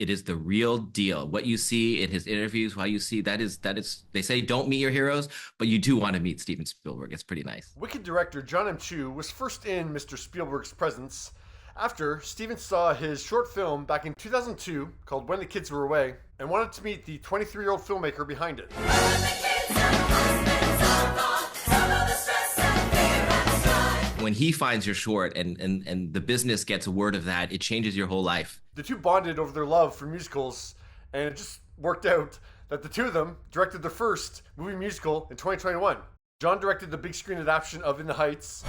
It is the real deal. What you see in his interviews, why you see that is. They say don't meet your heroes, but you do want to meet Steven Spielberg. It's pretty nice. Wicked director John M. Chu was first in Mr. Spielberg's presence after Steven saw his short film back in 2002 called When the Kids Were Away and wanted to meet the 23-year-old filmmaker behind it. When he finds your short and the business gets a word of that, it changes your whole life. The two bonded over their love for musicals, and it just worked out that the two of them directed their first movie musical in 2021. John directed the big screen adaptation of In the Heights,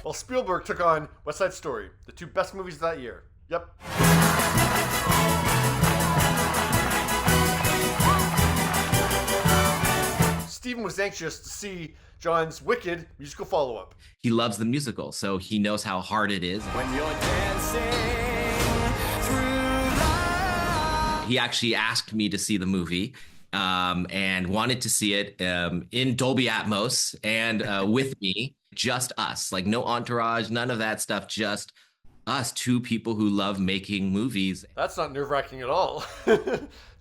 while Spielberg took on West Side Story, the two best movies of that year. Yep. Steven was anxious to see John's Wicked musical follow-up. He loves the musical, so he knows how hard it is. When you're dancing through life. He actually asked me to see the movie and wanted to see it in Dolby Atmos and with me, just us, like no entourage, none of that stuff, just us, two people who love making movies. That's not nerve-wracking at all.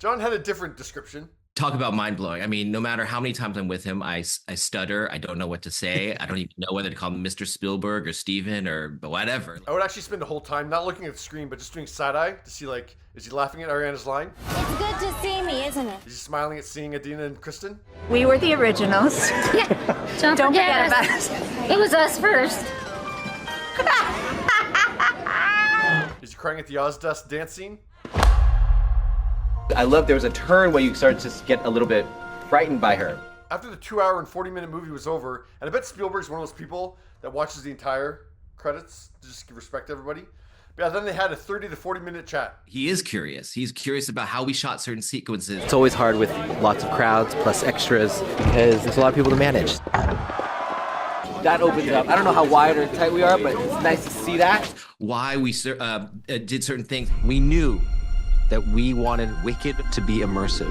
John had a different description. Talk about mind-blowing. I mean, no matter how many times I'm with him, I stutter. I don't know what to say. I don't even know whether to call him Mr. Spielberg or Steven or whatever. I would actually spend the whole time not looking at the screen, but just doing side-eye to see, like, is he laughing at Ariana's line? It's good to see me, isn't it? Is he smiling at seeing Adina and Kristen? We were the originals. Yeah, don't forget about us. It was us first. Is he crying at the Ozdust dance scene? I love there was a turn where you started to get a little bit frightened by her. After the 2-hour and 40-minute movie was over, and I bet Spielberg's one of those people that watches the entire credits to just give respect to everybody. But yeah, then they had a 30 to 40-minute chat. He is curious. He's curious about how we shot certain sequences. It's always hard with lots of crowds plus extras because there's a lot of people to manage. That opens up. I don't know how wide or tight we are, but it's nice to see that. Why we did certain things. We knew that we wanted Wicked to be immersive.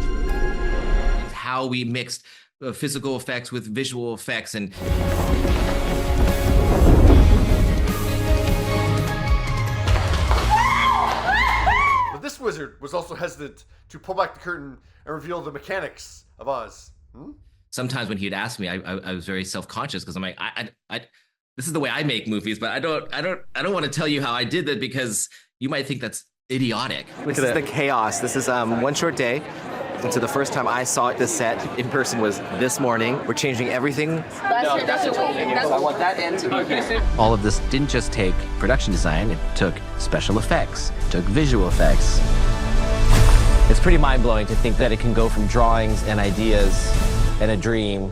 How we mixed physical effects with visual effects and But this wizard was also hesitant to pull back the curtain and reveal the mechanics of Oz. sometimes when he'd ask me, I was very self-conscious because I'm like, this is the way I make movies, but I don't want to tell you how I did that because you might think that's idiotic. This is the chaos. This is one short day. And so the first time I saw this set in person was this morning. We're changing everything. I want that end to be here. All of this didn't just take production design, it took special effects, it took visual effects. It's pretty mind-blowing to think that it can go from drawings and ideas and a dream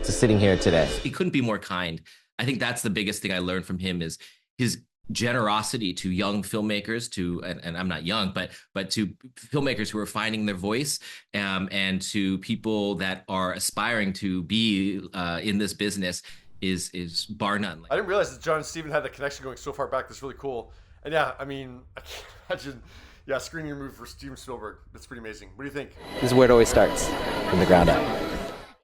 to sitting here today. He couldn't be more kind. I think that's the biggest thing I learned from him is his generosity to young filmmakers, and I'm not young, but to filmmakers who are finding their voice, and to people that are aspiring to be in this business is bar none. I didn't realize that John and Steven had that connection going so far back. That's really cool. And yeah, I mean, I can't imagine, screening your movie for Steven Spielberg. That's pretty amazing. What do you think? This is where it always starts, from the ground up.